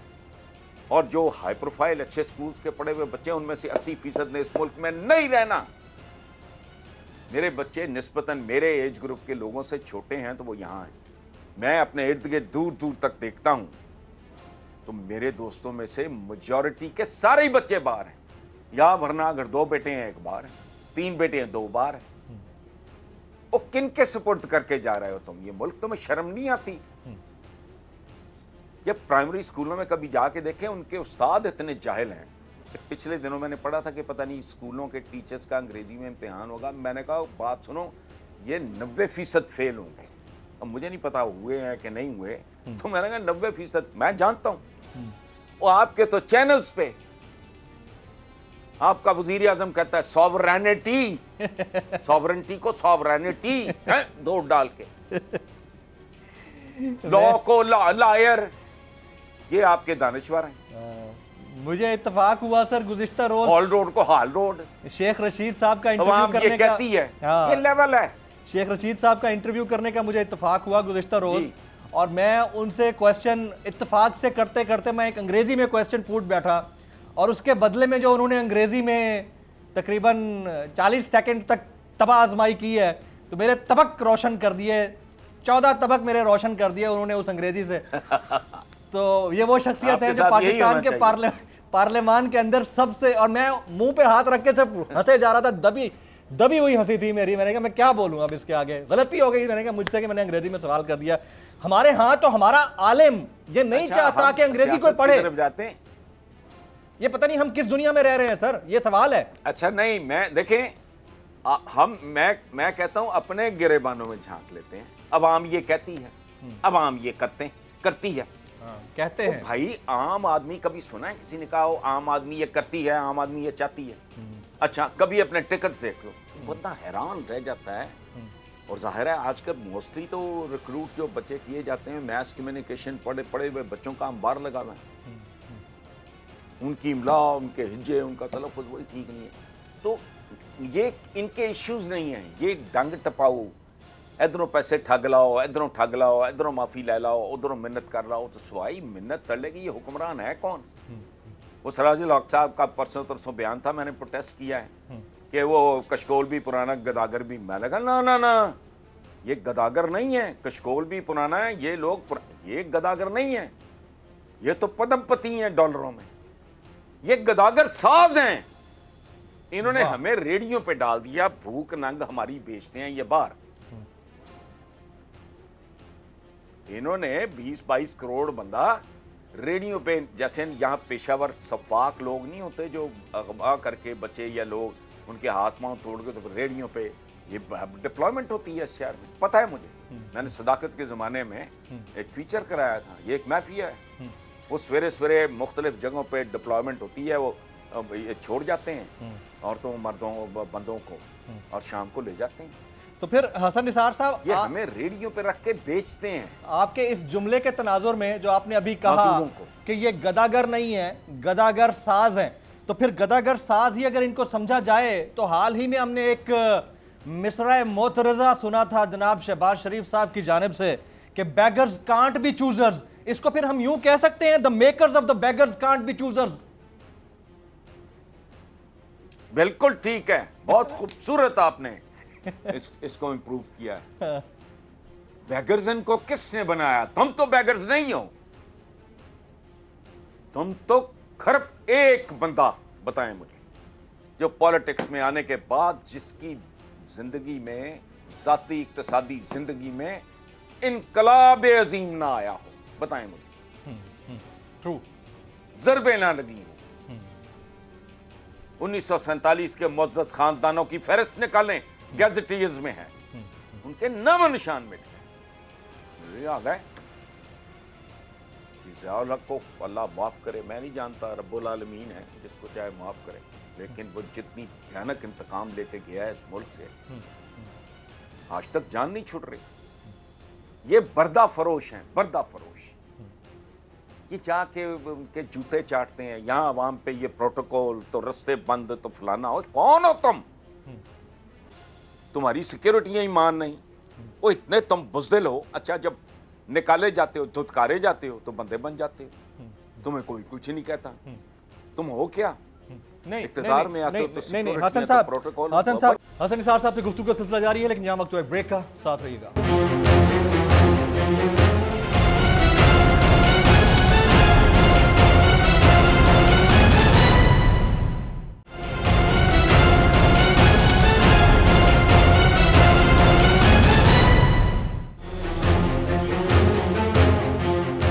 और जो हाई प्रोफाइल अच्छे स्कूल्स के पढ़े हुए बच्चे, उनमें से 80% ने इस मुल्क में नहीं रहना। मेरे बच्चे निस्बतन मेरे एज ग्रुप के लोगों से छोटे हैं तो वो यहाँ हैं। मैं अपने इर्द गिर्द दूर दूर तक देखता हूं तो मेरे दोस्तों में से मेजॉरिटी के सारे ही बच्चे बाहर हैं, या वरना अगर 2 बेटे हैं 1 बार है, 3 बेटे हैं 2 बार है। वो किन के सुपुर्द करके जा रहे हो तुम? ये मुल्क तुम्हें शर्म नहीं आती? ये प्राइमरी स्कूलों में कभी जाके देखें, उनके उस्ताद इतने जाहिल हैं। पिछले दिनों मैंने पढ़ा था कि पता नहीं स्कूलों के टीचर्स का अंग्रेजी में इम्तिहान होगा। मैंने कहा बात सुनो, ये 90% फेल होंगे। अब मुझे नहीं पता हुए हैं कि नहीं हुए, तो मैंने कहा 90% मैं जानता हूं। वो आपके तो चैनल्स पे आपका वजीर आजम कहता है सॉवरेनिटी, सॉवरेनिटी को सॉवरेनिटी है दौड़ डाल के, लॉ को लायर, ये आपके दानिश्वर हैं। मुझे इत्तेफाक हुआ सर गुज़िश्ता रोज हॉल रोड को हाल रोड, शेख रशीद साहब का इंटरव्यू करने ये कहती है ये लेवल है। शेख रशीद साहब का इंटरव्यू करने का मुझे इत्तेफाक हुआ गुज़िश्ता रोज, और मैं उनसे क्वेश्चन इत्तेफाक से करते करते मैं एक अंग्रेजी में क्वेश्चन पूछ बैठा, और उसके बदले में जो उन्होंने अंग्रेजी में तकरीबन 40 सेकंड तक तबाह आजमाई की है, तो मेरे तबक रोशन कर दिए, 14 तबक मेरे रोशन कर दिए उन्होंने उस अंग्रेजी से। तो ये वो शख्सियत है जो पाकिस्तान के पार्लियामान के अंदर सबसे, और मैं मुंह पे हाथ रख के सिर्फ हंसे जा रहा था, दबी हुई हंसी थी मेरी। मैंने कहा मैं क्या बोलूं अब इसके आगे, गलती हो गई मैंने कहा मुझसे कि मैंने अंग्रेजी में सवाल कर दिया। हमारे यहाँ तो हमारा आलिम ये नहीं चाहता कि अंग्रेजी कोई पढ़े। जाते हैं, ये पता नहीं हम किस दुनिया में रह रहे हैं सर, ये सवाल है। अच्छा नहीं, मैं देखें मैं कहता हूं अपने गिरेबानों में झांक लेते हैं। अवाम ये कहती है, अवाम ये करती है, कहते हैं। भाई आम आदमी, कभी सुना है किसी ने कहा हो आम आदमी ये करती है, आम आदमी ये चाहती है? अच्छा कभी अपने टिकट देख लो, बंदा हैरान रह जाता है। और जाहिर है आजकल मोस्टली तो रिक्रूट जो बच्चे किए जाते हैं, मैथ्स कम्युनिकेशन पढ़े हुए बच्चों का अंबार लगा हुआ है। उनकी इमला, उनके हिज्जे, उनका तलफ़ुज़ वही ठीक नहीं है। तो ये इनके इश्यूज नहीं हैं, ये डंग टपाओ, इधरों पैसे ठग लाओ, इधरों ठग लाओ, इधरों माफ़ी ले लाओ, उधरों मिन्नत कर लाओ। तो सवाई मिन्नत कर लेगी, ये हुक्मरान है कौन? वो सराजुल हक साहब का परसों बयान था, मैंने प्रोटेस्ट किया है कि वो कशकोल भी पुराना, गदागर भी। मैं लगा ना, ये गदागर नहीं है, कशकोल भी पुराना है, ये लोग ये गदागर नहीं है, ये तो पदमपति हैं डॉलरों में, ये गदागर साज हैं। इन्होंने हमें रेडियो पे डाल दिया, भूख नंग हमारी बेचते हैं ये बार। इन्होंने 20-22 करोड़ बंदा रेडियो पे, जैसे यहाँ पेशावर सफाक लोग नहीं होते जो अगवा करके बच्चे या लोग उनके हाथ पांव तोड़ के, तो रेडियो पे ये डिप्लॉयमेंट होती है इस शहर में, पता है मुझे। मैंने सदाकत के ज़माने में एक फीचर कराया था, ये एक माफिया है, वो सवेरे सवेरे मुख्तलिफ जगहों पे डिप्लॉयमेंट होती है, वो छोड़ जाते हैं औरतों मर्दों बंदों को और शाम को ले जाते हैं। तो फिर हसन निसार साहब, ये हमें रेडियो पे रख के बेचते हैं। आपके इस जुमले के तनाजुर में जो आपने अभी कहा कि ये गदागर नहीं है, गदागर साज हैं, तो फिर गदागर साज ही अगर इनको समझा जाए तो हाल ही में हमने एक मिसरा मोतरज़ा सुना था जनाब शहबाज शरीफ साहब की जानिब से कि beggars can't be choosers, इसको फिर हम यूं कह सकते हैं, the makers of the beggars can't be choosers। बिल्कुल ठीक है, बहुत खूबसूरत आपने इसको इंप्रूव किया है। बेगर्स को किसने बनाया? तुम तो बेगर्स नहीं हो, तुम तो खरब एक बंदा बताएं मुझे जो पॉलिटिक्स में आने के बाद जिसकी जिंदगी में, जाती इक्तिसादी जिंदगी में इनकलाब अजीम ना आया हो, बताएं मुझे। ट्रू, जरबे ना लगी हो। 1947 के मुअज़्ज़ज़ खानदानों की फहरिस्त निकालें, गैजेटियर्स में है, उनके नाम निशान मिट गए। मुझे आ गए ज़ियाउल हक को अल्लाह माफ करे, मैं नहीं जानता, रब्बुल आलमीन है, जिसको चाहे माफ करे, लेकिन वो जितनी भयानक इंतकाम लेके गया है इस मुल्क से, आज तक जान नहीं छूट रही। ये बर्दा फरोश हैं, बर्दा फरोश। ये जाके उनके जूते चाटते हैं, यहां अवाम पे ये प्रोटोकॉल, तो रस्ते बंद, तो फलाना हो। कौन हो तुम? तुम्हारी सिक्योरिटी ईमान नहीं, वो इतने तुम बुज़दिल हो। अच्छा, जब निकाले जाते हो, धुतकारे जाते हो, तो बंदे बन जाते हो, तुम्हें कोई कुछ नहीं कहता। तुम हो क्या? नहीं, इक़्तिदार में आते हो तो नहीं, सिक्योरिटी हसन है, साहब, तो प्रोटोकॉल। हसन निसार साहब से गुफ्तगू का सिलसिला जारी है, लेकिन यहाँ वक्त है ब्रेक का, साथ रहिएगा।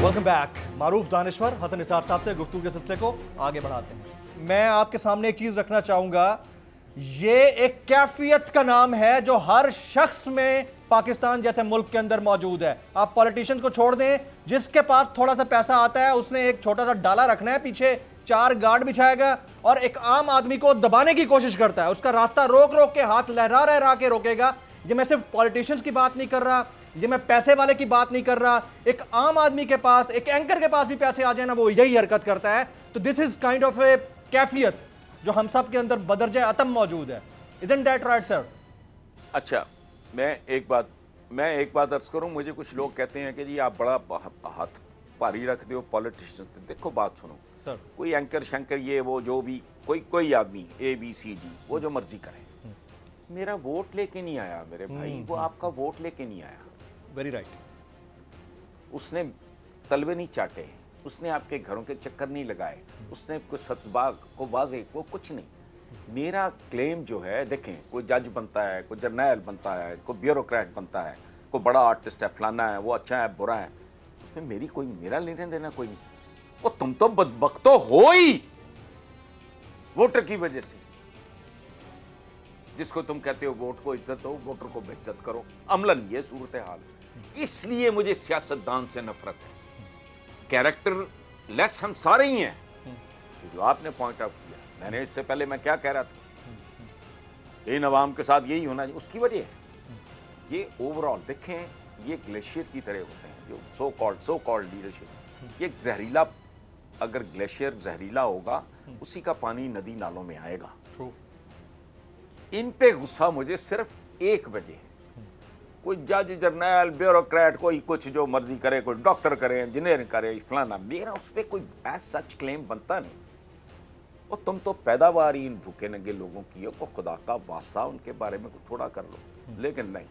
Welcome back. मारूफ दानिश्वर हसन निसार साहब से गुफ्तगू के सिलसिले को आगे बढ़ाते हैं। मैं आपके सामने एक चीज रखना चाहूंगा, ये एक कैफियत का नाम है जो हर शख्स में पाकिस्तान जैसे मुल्क के अंदर मौजूद है। आप पॉलिटिशियंस को छोड़ दें, जिसके पास थोड़ा सा पैसा आता है उसने एक छोटा सा डाला रखना है, पीछे 4 गार्ड बिछाएगा और एक आम आदमी को दबाने की कोशिश करता है, उसका रास्ता रोक रोक के, हाथ लहरा के रोकेगा। ये मैं सिर्फ पॉलिटिशियंस की बात नहीं कर रहा, ये मैं पैसे वाले की बात नहीं कर रहा, एक आम आदमी के पास, एक एंकर के पास भी पैसे आ जाए ना, वो यही हरकत करता है। तो दिस इज काइंड ऑफ ए कैफियत जो हम सब के अंदर बदरजे अतम मौजूद है। Isn't that right, sir? अच्छा, मैं एक बात अर्ज करूं। मुझे कुछ लोग कहते हैं कि जी आप बड़ा हाथ भारी रखते हो पॉलिटिशियंस। देखो बात सुनो सर, कोई एंकर शंकर ये वो जो भी कोई आदमी ABCD वो जो मर्जी करे, मेरा वोट लेके नहीं आया मेरे भाई, वो आपका वोट लेके नहीं आया। Very right. उसने तलवे नहीं चाटे, उसने आपके घरों के चक्कर नहीं लगाए, उसने कुछ सतबाग को वाजे को कुछ नहीं। मेरा क्लेम जो है, देखें, कोई जज बनता है, कोई जर्नैल बनता है, कोई ब्यूरोक्रेट बनता है, कोई बड़ा आर्टिस्ट है, फलाना है, वो अच्छा है बुरा है, उसमें मेरा लेने देना कोई नहीं। वो तुम तो बदबख्तो हो ही वोटर की वजह से, जिसको तुम कहते हो वोट को इज्जत हो, वोटर को बेइज्जत करो। अमलन ये सूरत हाल। इसलिए मुझे सियासतदान से नफरत है। कैरेक्टर लेस हम सारे ही हैं, जो आपने पॉइंट आउट किया। मैंने इससे पहले मैं क्या कह रहा था, इन अवाम के साथ यही होना चाहिए, उसकी वजह है ये ओवरऑल। देखें, ये ग्लेशियर की तरह होते हैं जो सो कॉल्ड लीडरशिप। ये जहरीला, अगर ग्लेशियर जहरीला होगा, उसी का पानी नदी नालों में आएगा। इन पे गुस्सा मुझे सिर्फ एक वजह है, कोई जज जर्नैल ब्यूरोक्रेट कोई कुछ जो मर्जी करे, कोई डॉक्टर करे, इंजीनियर करे, फलाना, मेरा उस पर कोई एज सच क्लेम बनता नहीं। और तुम तो पैदावार ही इन भूखे नंगे लोगों की हो, तो खुदा का वास्ता उनके बारे में कुछ थोड़ा कर लो। लेकिन नहीं,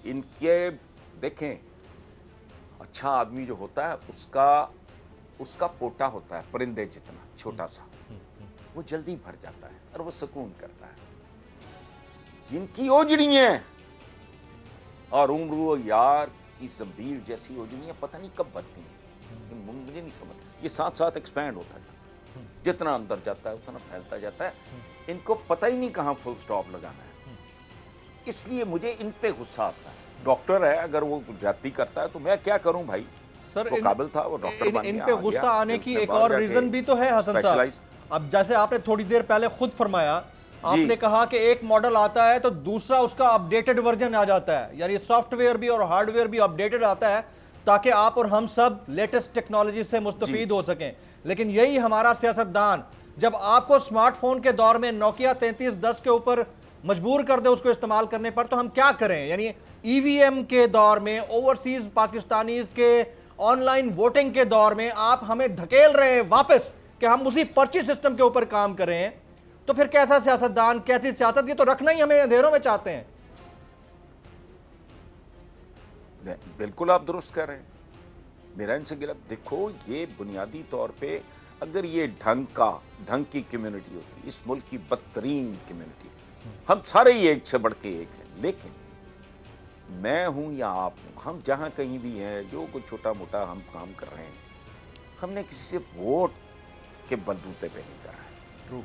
इनके देखें, अच्छा आदमी जो होता है उसका पोटा होता है परिंदे जितना छोटा सा, वो जल्दी भर जाता है और वो सुकून करता है। इनकी ओजड़ियां और उम्र यार की जंबीर जैसी ओजड़ियां पता नहीं कब भरती हैं, मुझे नहीं समझ। ये साथ साथ एक्सपैंड होता जाता है, जितना अंदर जाता है उतना फैलता जाता है। इनको पता ही नहीं कहाँ फुल स्टॉप लगाना है, इसलिए मुझे इन पे गुस्सा आता है। डॉक्टर है, अगर वो ज्यादती करता है तो मैं क्या करूं भाई? सर, वो काबिल था, वो डॉक्टर बन गया, इन पे गुस्सा आने की एक और रीजन भी तो है हसन साहब। अब जैसे आपने थोड़ी देर पहले खुद फरमाया, आपने कहा कि एक मॉडल आता है तो दूसरा उसका अपडेटेड वर्जन आ जाता है, यानी सॉफ्टवेयर भी और हार्डवेयर भी अपडेटेड आता है ताकि आप और हम सब लेटेस्ट टेक्नोलॉजी से मुस्तफीद हो सकें। लेकिन यही हमारा सियासतदान, जब आपको स्मार्टफोन के दौर में नोकिया 3310 के ऊपर मजबूर कर दे उसको इस्तेमाल करने पर, तो हम क्या करें? यानी ईवीएम के दौर में, ओवरसीज पाकिस्तानीज के ऑनलाइन वोटिंग के दौर में आप हमें धकेल रहे हैं वापस कि हम उसी पर्ची सिस्टम के ऊपर काम करें, तो फिर कैसा सियासतदान, कैसी सियासत? ये तो रखना ही हमें अंधेरों में चाहते हैं। बिल्कुल आप दुरुस्त कह रहे हैं, मेरा इनसे गिला। देखो, ये बुनियादी तौर पे अगर ये ढंग की कम्युनिटी होती, इस मुल्क की बदतरीन कम्युनिटी, हम सारे ही एक से बढ़ के एक हैं, लेकिन मैं हूं या आप हूं, हम जहां कहीं भी हैं, जो कुछ छोटा मोटा हम काम कर रहे हैं, हमने किसी से वोट के बलबूते पे नहीं कर रहा है।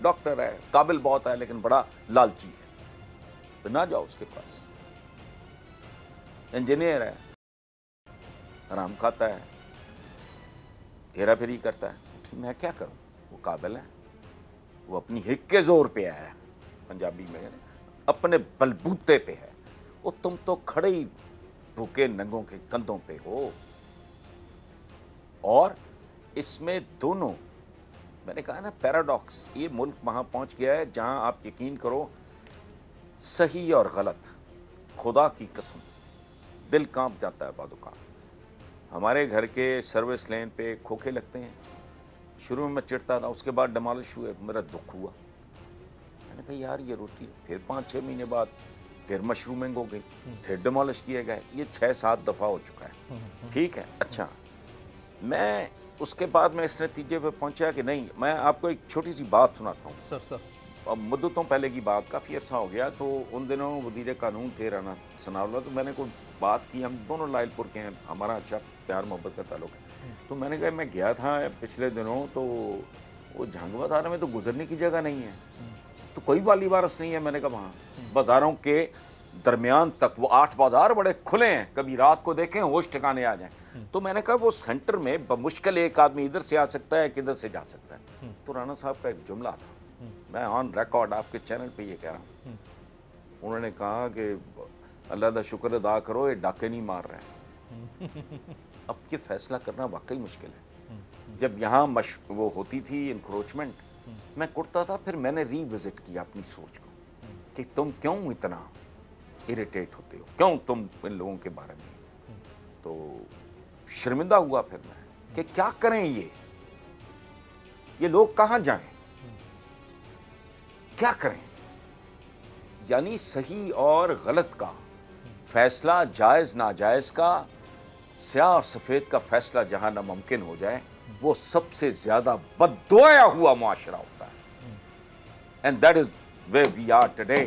डॉक्टर है, काबिल बहुत है, लेकिन बड़ा लालची है, तो ना जाओ उसके पास। इंजीनियर है, आराम खाता है, हेरा फेरी करता है, मैं क्या करूं? वो काबिल है, वो अपनी हिक के जोर पे है, पंजाबी में अपने बलबूते पे है। वो तुम तो खड़े ही भूखे नंगों के कंधों पे हो। और इसमें दोनों, मैंने कहा ना, पैराडॉक्स, ये मुल्क वहां पहुंच गया है जहां आप यकीन करो, सही और गलत, खुदा की कसम दिल कांप जाता है बादुका। हमारे घर के सर्विस लेन पे खोखे लगते हैं, शुरू में मैं चिढ़ता था, उसके बाद डिमॉलिश हुए, मेरा दुख हुआ। मैंने कहा यार ये रोटी, फिर 5-6 महीने बाद फिर मशरूमिंग हो गई, फिर डिमॉलिश किए गए, ये 6-7 दफ़ा हो चुका है। ठीक है, अच्छा, मैं उसके बाद मैं इस नतीजे पे पहुंचा कि नहीं, मैं आपको एक छोटी सी बात सुनाता हूँ। सर अब मुद्दतों पहले की बात, काफ़ी अर्सा हो गया, तो उन दिनों वज़ीर कानून थे राना सनाउल्लाह, तो मैंने कोई बात की, हम दोनों लायलपुर के हैं, हमारा अच्छा प्यार मोहब्बत का ताल्लुक है। तो मैंने कहा मैं गया था पिछले दिनों, तो वो झंग बाज़ार में तो गुजरने की जगह नहीं है, तो कोई वाली वारस नहीं है। मैंने कहा वहाँ बाज़ारों के दरमियान तक वो 8 बाज़ार बड़े खुले हैं, कभी रात को देखें होश ठिकाने आ जाएं। तो मैंने कहा वो सेंटर में बमुश्किल एक आदमी इधर से आ सकता है, किधर से जा सकता है। तो राना साहब का एक जुमला था, मैं ऑन रिकॉर्ड आपके चैनल पे ये कह रहा हूँ, उन्होंने कहा कि अल्लाह का शुक्र अदा करो, ये डाके नहीं मार रहे हैं। अब ये फैसला करना वाकई मुश्किल है। जब यहाँ वो होती थी इंक्रोचमेंट, मैं कुड़ता था, फिर मैंने रीविजिट किया अपनी सोच को कि तुम क्यों इतना इरिटेट होते हो, क्यों तुम इन लोगों के बारे में। तो शर्मिंदा हुआ फिर मैं कि क्या करें, ये लोग कहाँ जाएं, क्या करें। यानी सही और गलत का फैसला, जायज नाजायज का, स्याह और सफेद का फैसला जहां नामुमकिन हो जाए, वो सबसे ज्यादा बद्दुआया हुआ मुआशरा होता है। And that is where we are today.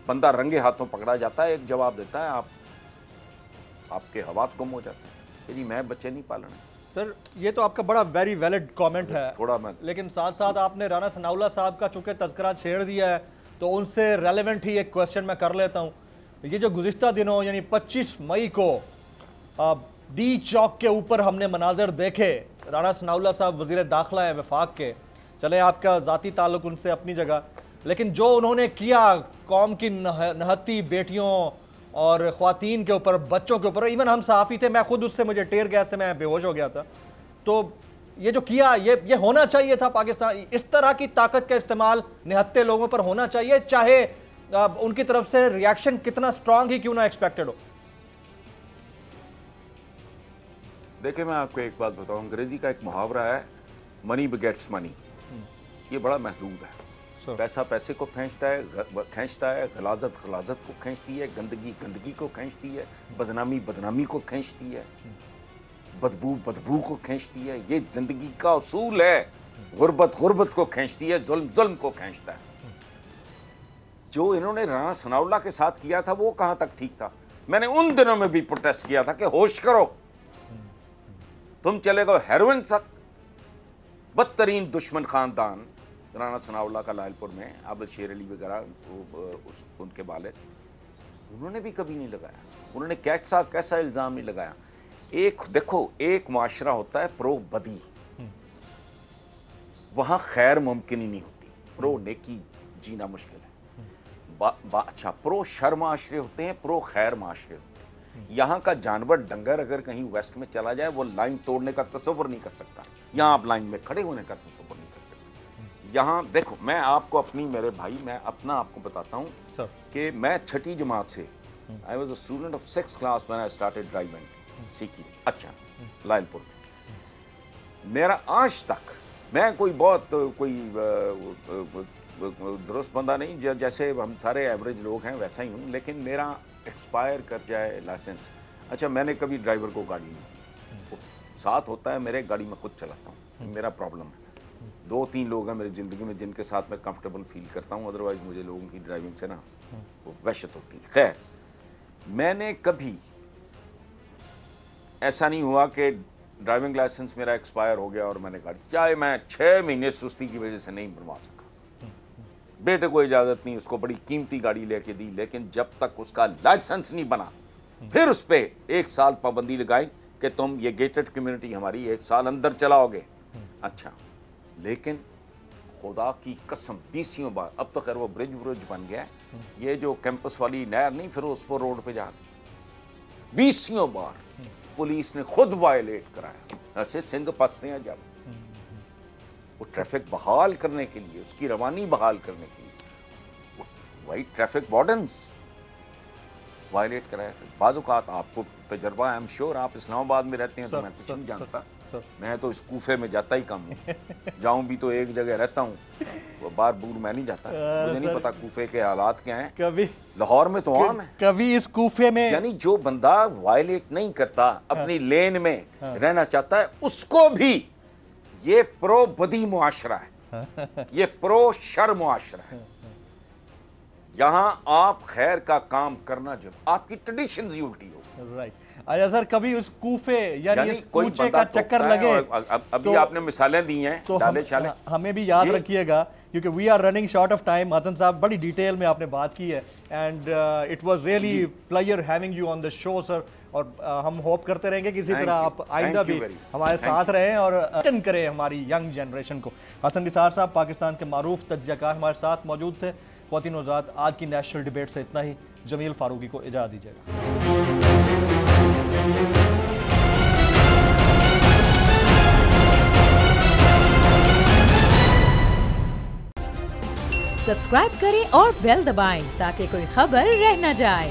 बंदा रंगे हाथों पकड़ा जाता है, एक जवाब देता है, आपके हवास गुम हो जाते हैं, यदि मैं बच्चे नहीं पालने। सर ये तो आपका बड़ा वेरी वैलिड कमेंट है, थोड़ा मैं, लेकिन साथ साथ आपने राना सनाउल्लाह साहब का चूंकि तज़किरा छेड़ दिया है, तो उनसे रेलेवेंट ही एक क्वेश्चन मैं कर लेता हूँ। ये जो गुज़िश्ता दिनों यानी 25 मई को डी चौक के ऊपर हमने मनाजर देखे, राना सनाउल्लाह साहब वज़ीर दाखिला है वफाक के, चले आपका ज़ाती ताल्लुक उनसे अपनी जगह, लेकिन जो उन्होंने किया कौम की नहती बेटियों और ख़वातीन के ऊपर, बच्चों के ऊपर, इवन हम सहाफ़ी थे, मैं खुद उससे, मुझे टेयर गैस से मैं बेहोश हो गया था। तो ये जो किया, ये होना चाहिए था पाकिस्तान, इस तरह की ताकत का इस्तेमाल निहत्ते लोगों पर होना चाहिए, चाहे उनकी तरफ से रिएक्शन कितना स्ट्रांग ही क्यों ना एक्सपेक्टेड हो। देखिए मैं आपको एक बात बताऊं, अंग्रेजी का एक मुहावरा है, मनी बिगेट्स मनी, ये बड़ा महदूद है। पैसा पैसे को खींचता है, गलाजत गलाजत को खींचती है, गंदगी गंदगी को खींचती है, बदनामी बदनामी को खींचती है, बदबू बदबू को खींचती है। ये जिंदगी का उसूल है। गुर्बत गुर्बत को खींचती है, जुल्म जुल्म को खींचता है। जो इन्होंने राना सनाउल्लाह के साथ किया था वो कहां तक ठीक था। मैंने उन दिनों में भी प्रोटेस्ट किया था कि होश करो, तुम चले गए हेरोइन तक। बदतरीन दुश्मन खानदान राना सनाउल्लाह का लायलपुर में, आबिद शेर अली वगैरह उनके वालिद, उन्होंने भी कभी नहीं लगाया, उन्होंने कैसा इल्ज़ाम नहीं लगाया। एक देखो, एक माशरा होता है प्रो बदी, वहां खैर मुमकिन ही नहीं होती, प्रो नेकी जीना मुश्किल है। अच्छा, प्रो शर माशरे होते हैं, प्रो खैर माशरे होते हैं। यहाँ का जानवर डंगर अगर कहीं वेस्ट में चला जाए, वो लाइन तोड़ने का तसव्वुर नहीं कर सकता, यहाँ आप लाइन में खड़े होने का तसव्वुर नहीं कर सकते। यहाँ देखो, मैं आपको अपनी, मेरे भाई, मैं अपना आपको बताता हूँ सर कि मैं छठी जमात से, I was a student of 6th class when I started driving सीखी। अच्छा, लायलपुर में मेरा आज तक, मैं कोई बहुत कोई दुरुस्त बंदा नहीं, जैसे हम सारे एवरेज लोग हैं वैसा ही हूँ, लेकिन मेरा एक्सपायर कर जाए लाइसेंस, अच्छा मैंने कभी ड्राइवर को गाड़ी नहीं दी, साथ होता है मेरे, गाड़ी में खुद चलाता हूँ, मेरा प्रॉब्लम है। 2-3 लोग हैं मेरी ज़िंदगी में जिनके साथ मैं कंफर्टेबल फील करता हूँ, अदरवाइज मुझे लोगों की ड्राइविंग से ना वो वहशत होती है। खैर, मैंने कभी ऐसा नहीं हुआ कि ड्राइविंग लाइसेंस मेरा एक्सपायर हो गया और मैंने गाड़ी, चाहे मैं 6 महीने सुस्ती की वजह से नहीं बनवा सका, बेटे को इजाज़त नहीं, उसको बड़ी कीमती गाड़ी लेके दी, लेकिन जब तक उसका लाइसेंस नहीं बना, फिर उस पर 1 साल पाबंदी लगाई कि तुम ये गेटेड कम्युनिटी हमारी 1 साल अंदर चलाओगे। अच्छा, लेकिन खुदा की कसम 20 बार, अब तो खैर वो ब्रिज बन गया है, ये जो कैंपस वाली नहर नहीं फिर उस पर रोड पे जाती, 20 बार पुलिस ने खुद वायलेट कराया। ऐसे सिंध फंसते हैं जब वो ट्रैफिक बहाल करने के लिए, उसकी रवानी बहाल करने के लिए वाइट ट्रैफिक वार्डन्स वायलेट कराया। बाज़ औक़ात आपको तजर्बा, आई एम श्योर आप इस्लामाबाद में रहते हैं तो मैं कुछ नहीं जानता, मैं तो इस कूफे में जाता ही कम हूँ, जाऊँ भी तो एक जगह रहता हूँ, वो बार बूर मैं नहीं जाता, मुझे नहीं पता कूफे के हालात क्या हैं। कभी लाहौर में तो आम है, कभी इस कूफे में, यानी जो बंदा वायलेट नहीं करता, अपनी लेन में रहना चाहता है, उसको भी ये प्रो बदी मुआशरा है, ये प्रो शर मुआशरा है। यहाँ आप खैर का काम करना जब आपकी ट्रेडिशंस ही उल्टी हो। राइट। अच्छा सर, कभी उस कूफे यानी इस कोई कूचे का चक्कर लगे, अभी तो आपने मिसालें दी हैं, तो डाले शाले, हमें भी याद रखिएगा, क्योंकि we are running short of time. Hasan साहब, बड़ी डिटेल में आपने बात की है, and it was really pleasure having you on the show sir, और हम होप करते रहेंगे कि इसी तरह आप आइंदा भी हमारे साथ रहें और अटेंड करें हमारी यंग जनरेशन को। हसन निसार साहब पाकिस्तान के मारूफ तज्ज़ियाकार हमारे साथ मौजूद थे। ख्वातीन और हज़रात, आज की नेशनल डिबेट से इतना ही। जमील फारूकी को इजाज़त दीजिएगा। सब्सक्राइब करें और बेल दबाएं ताकि कोई खबर रह न जाए।